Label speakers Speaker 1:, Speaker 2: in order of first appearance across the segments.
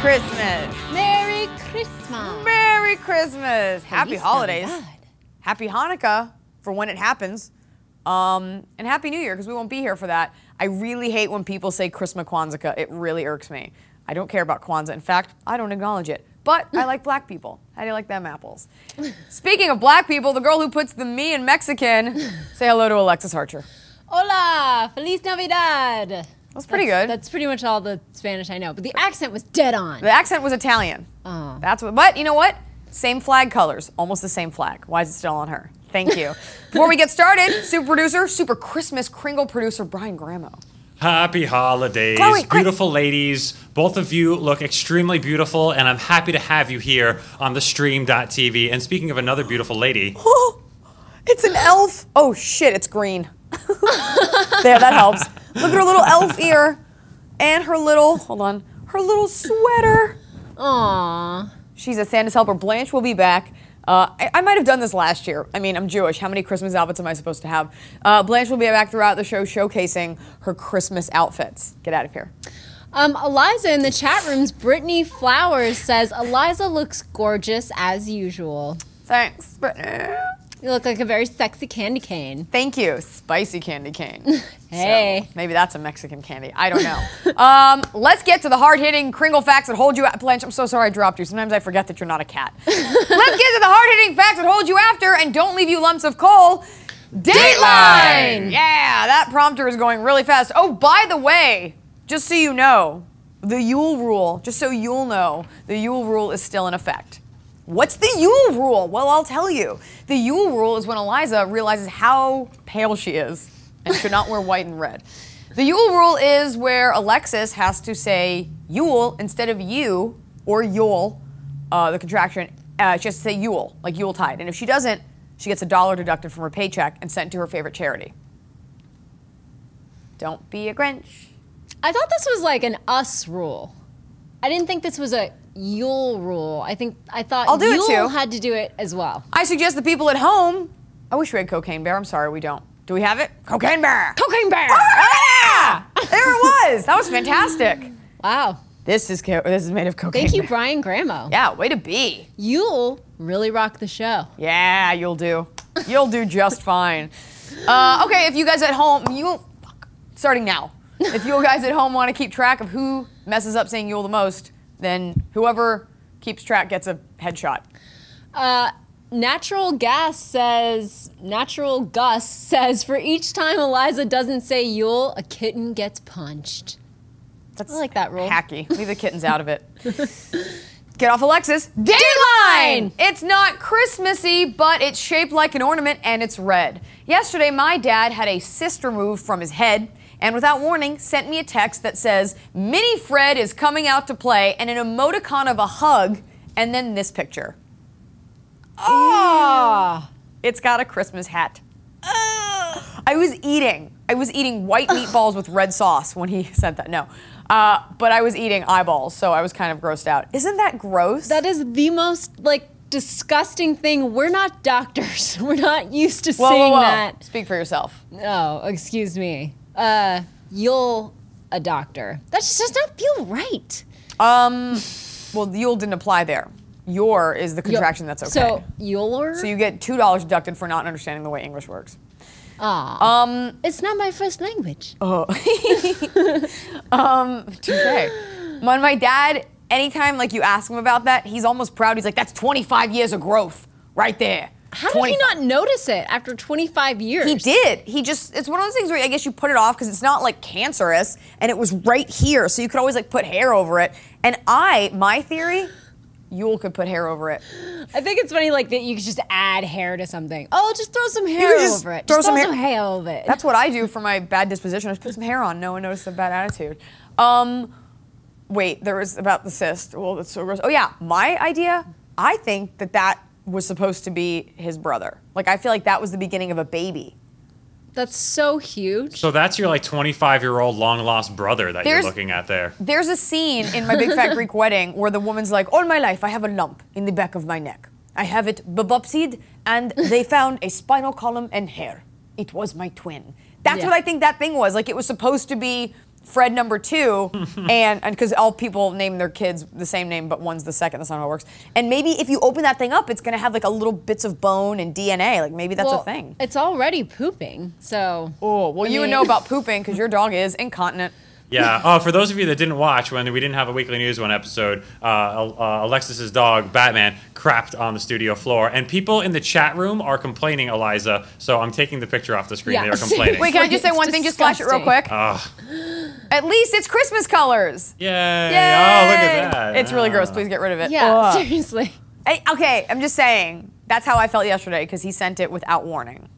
Speaker 1: Christmas.
Speaker 2: Merry Christmas.
Speaker 1: Merry Christmas. Happy
Speaker 2: Feliz
Speaker 1: holidays.
Speaker 2: Navidad.
Speaker 1: Happy Hanukkah for when it happens. And Happy New Year, because we won't be here for that. I really hate when people say Christmas Kwanzaa. It really irks me. I don't care about Kwanzaa. In fact, I don't acknowledge it. But I like black people. How do you like them apples? Speaking of black people, the girl who puts the me in Mexican, say hello to Alexis Archer.
Speaker 2: Hola, Feliz Navidad.
Speaker 1: That's pretty good.
Speaker 2: That's pretty much all the Spanish I know, but the accent was dead on.
Speaker 1: The accent was Italian.
Speaker 2: Oh.
Speaker 1: That's what. But you know what? Same flag colors, almost the same flag. Why is it still on her? Thank you. Before we get started, super producer, super Christmas Kringle producer, Brian Gramo.
Speaker 3: Happy holidays,
Speaker 1: Khloe,
Speaker 3: beautiful ladies. Both of you look extremely beautiful, and I'm happy to have you here on the stream.tv. And speaking of another beautiful lady.
Speaker 1: Oh, it's an elf. Oh shit, it's green. There, that helps. Look at her little elf ear and her little, hold on, her little sweater.
Speaker 2: Aww.
Speaker 1: She's a Santa's helper. Blanche will be back. I might have done this last year. I mean, I'm Jewish. How many Christmas outfits am I supposed to have? Blanche will be back throughout the show showcasing her Christmas outfits. Get out of here.
Speaker 2: Eliza in the chat rooms, Brittany Flowers says, Eliza looks gorgeous as usual.
Speaker 1: Thanks, Brittany.
Speaker 2: You look like a very sexy candy cane.
Speaker 1: Thank you. Spicy candy cane.
Speaker 2: Hey.
Speaker 1: So, maybe that's a Mexican candy. I don't know. Let's get to the hard-hitting Kringle facts that hold you at Blanche. I'm so sorry I dropped you. Sometimes I forget that you're not a cat. Let's get to the hard-hitting facts that hold you after and don't leave you lumps of coal. Dateline! Yeah, that prompter is going really fast. Oh, by the way, just so you know, the Yule rule, just so you'll know, the Yule rule is still in effect. What's the Yule rule? Well, I'll tell you. The Yule rule is when Eliza realizes how pale she is and should not wear white and red. The Yule rule is where Alexis has to say Yule instead of you or Yule, the contraction. She has to say Yule, like Yuletide. And if she doesn't, she gets $1 deducted from her paycheck and sent to her favorite charity. Don't be a Grinch.
Speaker 2: I thought this was like an us rule. I didn't think this was a Yule rule. I thought Yule had to do it as well.
Speaker 1: I suggest the people at home. I wish we had Cocaine Bear. I'm sorry, we don't. Do we have it? Cocaine Bear!
Speaker 2: Cocaine Bear!
Speaker 1: Ah! There it was! That was fantastic.
Speaker 2: Wow.
Speaker 1: This is made of cocaine.
Speaker 2: Thank you,
Speaker 1: Bear.
Speaker 2: Brian Gramo.
Speaker 1: Yeah, way to be.
Speaker 2: You'll really rock the show.
Speaker 1: Yeah, you'll do. You'll do just fine. Okay, if you guys at home, starting now. If you guys at home want to keep track of who messes up saying Yule the most, then whoever keeps track gets a headshot.
Speaker 2: Natural Gus says, for each time Eliza doesn't say Yule, a kitten gets punched. I like that rule.
Speaker 1: Hacky. Leave the kittens out of it. Get off Alexis. Dateline! It's not Christmassy, but it's shaped like an ornament and it's red. Yesterday, my dad had a cyst removed from his head and without warning sent me a text that says, Mini Fred is coming out to play, and an emoticon of a hug, and then this picture. Ah! It's got a Christmas hat. I was eating white meatballs with red sauce when he sent that. No. But I was eating eyeballs, so I was kind of grossed out. Isn't that gross?
Speaker 2: That is the most, like, disgusting thing. We're not doctors. We're not used to seeing that.
Speaker 1: Speak for yourself.
Speaker 2: Oh, excuse me. You'll a doctor. That just does not feel right.
Speaker 1: Well, Yule didn't apply there. Your is the contraction that's okay.
Speaker 2: So, Yule? So
Speaker 1: you get $2 deducted for not understanding the way English works.
Speaker 2: It's not my first language.
Speaker 1: Oh. Touche. When my dad, anytime like you ask him about that, he's almost proud. He's like, that's 25 years of growth right there.
Speaker 2: How did he not notice it after 25 years?
Speaker 1: He did. It's one of those things where I guess you put it off because it's not like cancerous and it was right here. So you could always like put hair over it. And my theory, Yule could put hair over it.
Speaker 2: I think it's funny like that you could just add hair to something. Oh, just throw some hair over it.
Speaker 1: Throw some
Speaker 2: hair over it.
Speaker 1: That's what I do for my bad disposition. I just put some hair on. No one noticed a bad attitude. Wait, there was about the cyst. Well, that's so gross. Oh yeah, my idea, I think that was supposed to be his brother. Like, I feel like that was the beginning of a baby.
Speaker 2: That's so huge.
Speaker 3: So that's your like 25-year-old long-lost brother that you're looking at there.
Speaker 1: There's a scene in My Big Fat Greek Wedding where the woman's like, all my life I have a lump in the back of my neck. I have it biopsied and they found a spinal column and hair. It was my twin. That's what I think that thing was. Like, it was supposed to be Fred number 2, and because all people name their kids the same name, but one's the second. That's not how it works. And maybe if you open that thing up, it's gonna have like a little bits of bone and DNA. Like maybe that's a thing.
Speaker 2: It's already pooping, so.
Speaker 1: Oh, well, you would know about pooping because your dog is incontinent.
Speaker 3: Yeah. Oh, for those of you that didn't watch when we didn't have a Weekly News One episode, Alexis's dog Batman crapped on the studio floor, and people in the chat room are complaining, Iliza. So I'm taking the picture off the screen.
Speaker 2: Yeah,
Speaker 3: they are complaining.
Speaker 1: Wait, can I just say one thing? Just flash it real quick. At least it's Christmas colors.
Speaker 3: Yay! Oh, look at that.
Speaker 1: It's really gross. Please get rid of it.
Speaker 2: Yeah, seriously.
Speaker 1: Okay, I'm just saying. That's how I felt yesterday because he sent it without warning.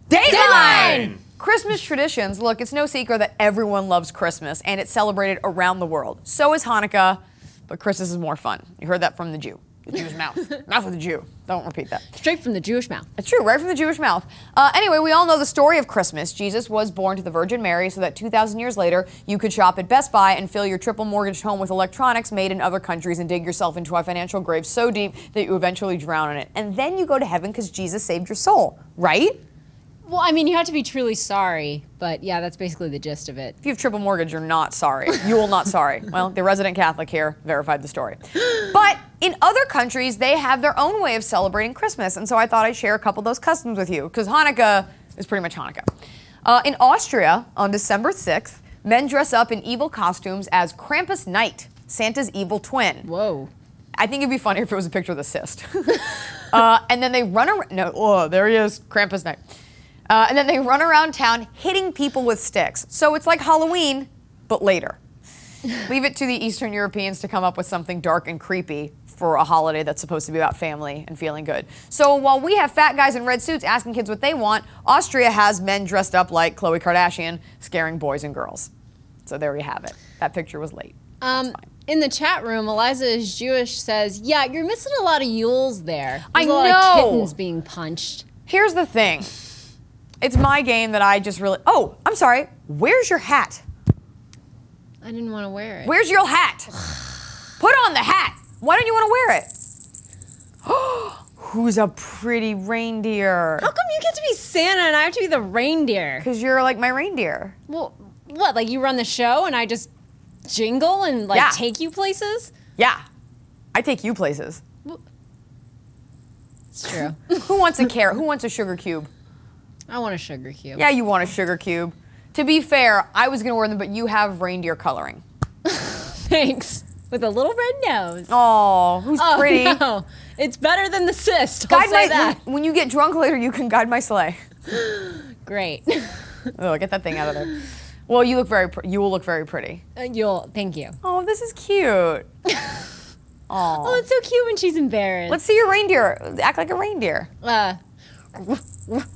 Speaker 1: Dateline! Christmas traditions. Look, it's no secret that everyone loves Christmas, and it's celebrated around the world. So is Hanukkah, but Christmas is more fun. You heard that from the Jew. The Jew's mouth. Mouth of the Jew. Don't repeat that.
Speaker 2: Straight from the Jewish mouth.
Speaker 1: It's true, right from the Jewish mouth. Anyway, we all know the story of Christmas. Jesus was born to the Virgin Mary so that 2,000 years later, you could shop at Best Buy and fill your triple mortgaged home with electronics made in other countries and dig yourself into a financial grave so deep that you eventually drown in it. And then you go to heaven because Jesus saved your soul, right?
Speaker 2: Well, I mean, you have to be truly sorry, but yeah, that's basically the gist of it.
Speaker 1: If you have triple mortgage, you're not sorry. You will not sorry. Well, the resident Catholic here verified the story. But in other countries, they have their own way of celebrating Christmas, and so I thought I'd share a couple of those customs with you, because Hanukkah is pretty much Hanukkah. In Austria, on December 6th, men dress up in evil costumes as Krampus Knight, Santa's evil twin.
Speaker 2: Whoa.
Speaker 1: I think it'd be funnier if it was a picture of the cyst. And then they run around, there he is, Krampus Knight. And then they run around town hitting people with sticks. So it's like Halloween, but later. Leave it to the Eastern Europeans to come up with something dark and creepy for a holiday that's supposed to be about family and feeling good. So while we have fat guys in red suits asking kids what they want, Austria has men dressed up like Khloe Kardashian, scaring boys and girls. So there you have it. That picture was late.
Speaker 2: In the chat room, Eliza is Jewish says, yeah, you're missing a lot of Yules there.
Speaker 1: I
Speaker 2: know.
Speaker 1: There's a lot of
Speaker 2: kittens being punched.
Speaker 1: Here's the thing. It's my game that I just really... Oh, I'm sorry. Where's your hat?
Speaker 2: I didn't want to wear it.
Speaker 1: Where's your hat? Put on the hat. Why don't you want to wear it? Who's a pretty reindeer?
Speaker 2: How come you get to be Santa and I have to be the reindeer?
Speaker 1: Because you're like my reindeer.
Speaker 2: Well, what, like you run the show and I just jingle and like take you places?
Speaker 1: Yeah. I take you places.
Speaker 2: It's true.
Speaker 1: Who wants a carrot? Who wants a sugar cube?
Speaker 2: I want a sugar cube.
Speaker 1: Yeah, you want a sugar cube. To be fair, I was going to wear them, but you have reindeer coloring.
Speaker 2: Thanks. With a little red nose.
Speaker 1: Oh, who's pretty?
Speaker 2: No. It's better than the cyst. I'll say that.
Speaker 1: When you get drunk later, you can guide my sleigh.
Speaker 2: Great.
Speaker 1: Oh, get that thing out of there. Well, you look you will look very pretty.
Speaker 2: Thank you.
Speaker 1: Oh, this is cute.
Speaker 2: Oh, it's so cute when she's embarrassed.
Speaker 1: Let's see your reindeer. Act like a reindeer.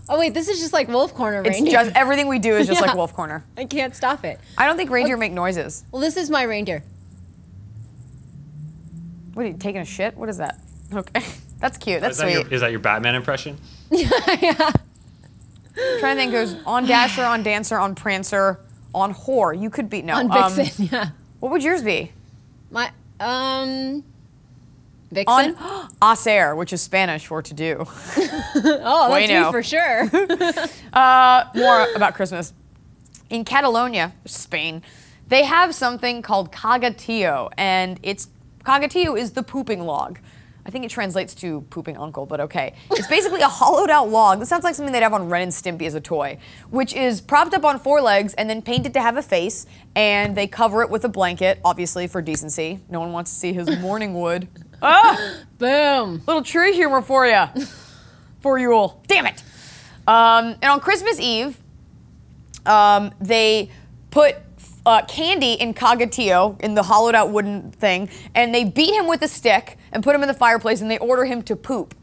Speaker 2: Oh wait, this is just like Wolf Corner reindeer.
Speaker 1: It's just everything we do is just like Wolf Corner.
Speaker 2: I can't stop it.
Speaker 1: I don't think reindeer make noises.
Speaker 2: Well, this is my reindeer.
Speaker 1: What are you taking a shit? What is that? Okay, that's cute. That's sweet.
Speaker 3: Is that your Batman impression?
Speaker 2: Yeah.
Speaker 1: I'm trying to think. Goes on Dasher, on Dancer, on Prancer, on Whore. You could be
Speaker 2: on Vixen. Yeah.
Speaker 1: What would yours be?
Speaker 2: My Vixen?
Speaker 1: On hacer, which is Spanish for to do.
Speaker 2: Oh, that's me for sure.
Speaker 1: More about Christmas. In Catalonia, Spain, they have something called cagatillo, and cagatillo is the pooping log. I think it translates to pooping uncle, but okay. It's basically a hollowed out log. This sounds like something they'd have on Ren and Stimpy as a toy, which is propped up on 4 legs and then painted to have a face, and they cover it with a blanket, obviously for decency. No one wants to see his morning wood. Ah!
Speaker 2: Boom.
Speaker 1: Little tree humor for you. For Yule. Damn it. And on Christmas Eve, they put candy in cagatillo, in the hollowed out wooden thing, and they beat him with a stick and put him in the fireplace, and they order him to poop.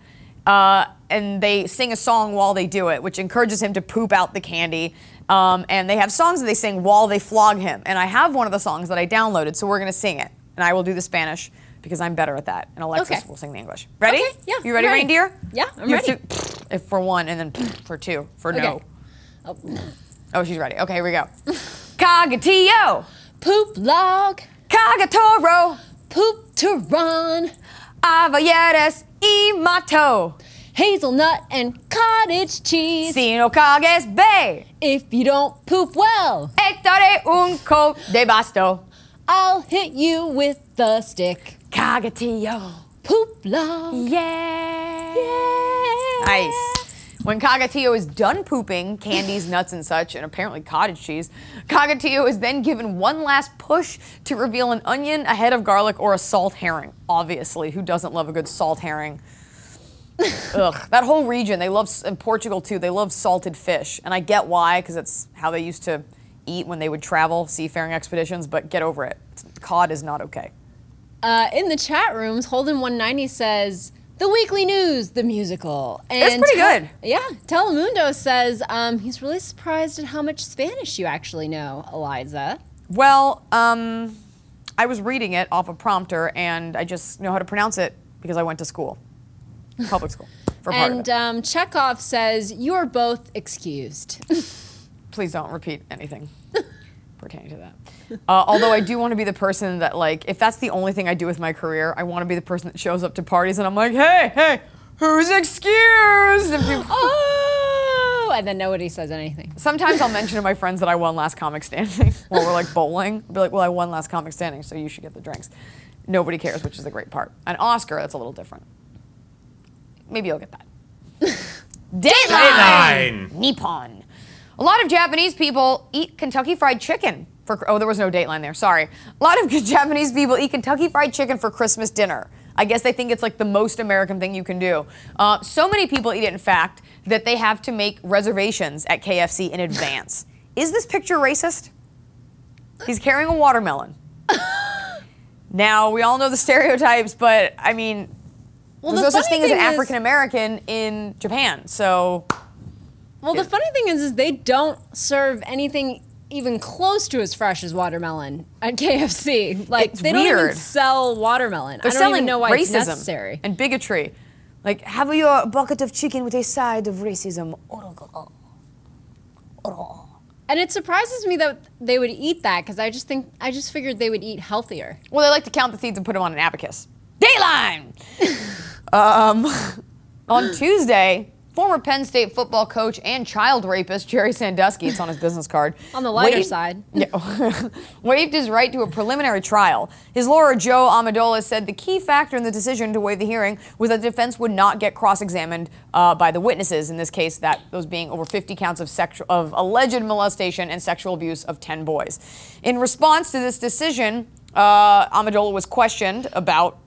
Speaker 1: And they sing a song while they do it, which encourages him to poop out the candy. And they have songs that they sing while they flog him. And I have one of the songs that I downloaded, so we're going to sing it. And I will do the Spanish, because I'm better at that. And Alexis will sing the English. Ready?
Speaker 2: Okay, yeah.
Speaker 1: You ready, reindeer?
Speaker 2: Yeah, I'm ready.
Speaker 1: If for 1, and then for 2, for no. Oh, she's ready. Okay, here we go. Cagatillo.
Speaker 2: Poop log.
Speaker 1: Cagatoro.
Speaker 2: Poop to run.
Speaker 1: Avalleres y mato.
Speaker 2: Hazelnut and cottage cheese.
Speaker 1: Sino cagues bay.
Speaker 2: if you don't poop well.
Speaker 1: Ettore un co de basto.
Speaker 2: I'll hit you with the stick.
Speaker 1: Cagatillo.
Speaker 2: Poop log.
Speaker 1: Yeah.
Speaker 2: Yeah.
Speaker 1: Nice. When Cagatillo is done pooping candies, nuts, and such, and apparently cottage cheese, Cagatillo is then given one last push to reveal an onion, a head of garlic, or a salt herring. Obviously, who doesn't love a good salt herring? Ugh, that whole region, they love, in Portugal too, they love salted fish. And I get why, because it's how they used to eat when they would travel, seafaring expeditions, but get over it. Cod is not okay.
Speaker 2: In the chat rooms, Holden190 says, The Weakly News, the musical. And
Speaker 1: it's pretty good.
Speaker 2: Yeah, Telemundo says he's really surprised at how much Spanish you actually know, Iliza.
Speaker 1: Well, I was reading it off a prompter, and I just know how to pronounce it because I went to school. Public school. For part of it.
Speaker 2: Chekhov says, you're both excused.
Speaker 1: Please don't repeat anything pertaining to that. Although I do want to be the person that, like, if that's the only thing I do with my career, I want to be the person that shows up to parties and I'm like, hey, who's excused? And people,
Speaker 2: Oh, and then nobody says anything.
Speaker 1: Sometimes I'll mention to my friends that I won last comic standing while we're like bowling. I'll be like, well, I won last comic standing, so you should get the drinks. Nobody cares, which is the great part. An Oscar, that's a little different. Maybe you'll get that. Dateline! Nippon. A lot of Japanese people eat Kentucky Fried Chicken for, oh, there was no Dateline there, sorry. A lot of Japanese people eat Kentucky Fried Chicken for Christmas dinner. I guess they think it's like the most American thing you can do. So many people eat it, in fact, that they have to make reservations at KFC in advance. Is this picture racist? He's carrying a watermelon. Now, we all know the stereotypes, but I mean, well, there's no such thing as an African American in Japan, so.
Speaker 2: Well, the funny thing is they don't serve anything even close to as fresh as watermelon at KFC. Like, they don't even sell watermelon.
Speaker 1: They're
Speaker 2: I don't
Speaker 1: selling
Speaker 2: even know why
Speaker 1: racism
Speaker 2: it's necessary.
Speaker 1: And bigotry. Like, have your bucket of chicken with a side of racism.
Speaker 2: And it surprises me that they would eat that, because I just figured they would eat healthier.
Speaker 1: Well, they like to count the seeds and put them on an abacus. Dateline! On Tuesday, former Penn State football coach and child rapist Jerry Sandusky, it's on his business card.
Speaker 2: On the lighter side.
Speaker 1: Yeah, waived his right to a preliminary trial. His lawyer, Joe Amendola, said the key factor in the decision to waive the hearing was that the defense would not get cross-examined by the witnesses, in this case, those being over 50 counts of alleged molestation and sexual abuse of 10 boys. In response to this decision, Amendola was questioned about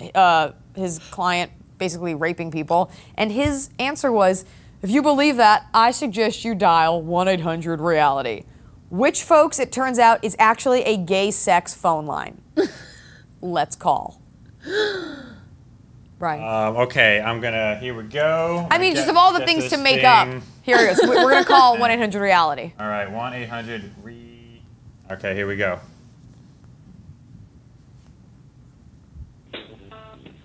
Speaker 1: his client basically raping people, and his answer was, if you believe that, I suggest you dial 1-800-REALITY, which, folks, it turns out is actually a gay sex phone line. Let's call. Brian.
Speaker 3: Okay, here we go.
Speaker 1: I mean, just of all the things to make up, here it is. We're going to call 1-800-REALITY.
Speaker 3: All right, 1-800-RE... Okay, here we go.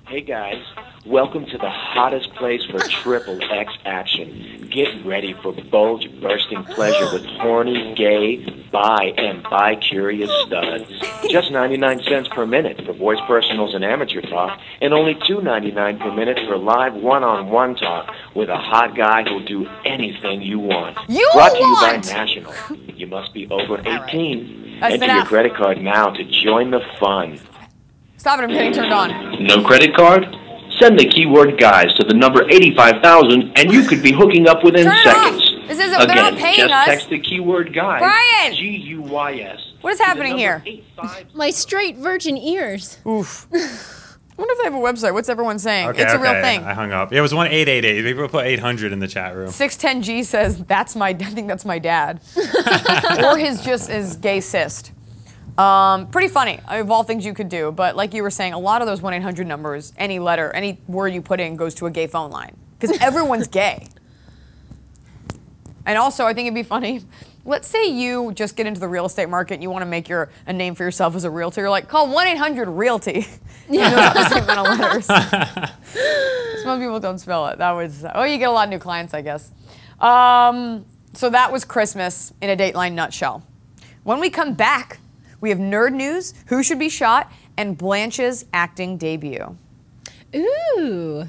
Speaker 4: Hey guys, welcome to the hottest place for triple X action. Get ready for bulge-bursting pleasure with horny, gay, bi, and bi-curious studs. Just 99 cents per minute for voice personals and amateur talk, and only $2.99 per minute for live one-on-one talk with a hot guy who'll do anything you want. Brought to you by National. You must be over 18. Enter your credit card now to join the fun.
Speaker 1: Stop it, I'm getting turned on.
Speaker 5: No credit card? Send the keyword guys to the number 85,000 and you could be hooking up within seconds.
Speaker 1: This is they're not paying
Speaker 5: just
Speaker 1: us.
Speaker 5: Text the keyword guys.
Speaker 1: Brian!
Speaker 5: G-U-Y-S.
Speaker 1: What is happening here?
Speaker 2: My straight virgin ears.
Speaker 1: Oof. I wonder if they have a website. What's everyone saying?
Speaker 3: Okay,
Speaker 1: it's a real thing.
Speaker 3: I hung up. It was 1-888. People put 800 in the chat room.
Speaker 1: 610G says, I think that's my dad. Or his gay cyst. Pretty funny, of all things you could do, but like you were saying, a lot of those 1-800 numbers, any letter, any word you put in goes to a gay phone line, because everyone's gay. And also, I think it'd be funny, let's say you just get into the real estate market and you want to make a name for yourself as a realtor, you're like, call 1-800-REALTY. Yeah. Those are the same amount of letters. Some people don't spell it. You get a lot of new clients, I guess. So that was Christmas in a Dateline nutshell. When we come back, we have nerd news, who should be shot, and Blanche's acting debut.
Speaker 2: Ooh.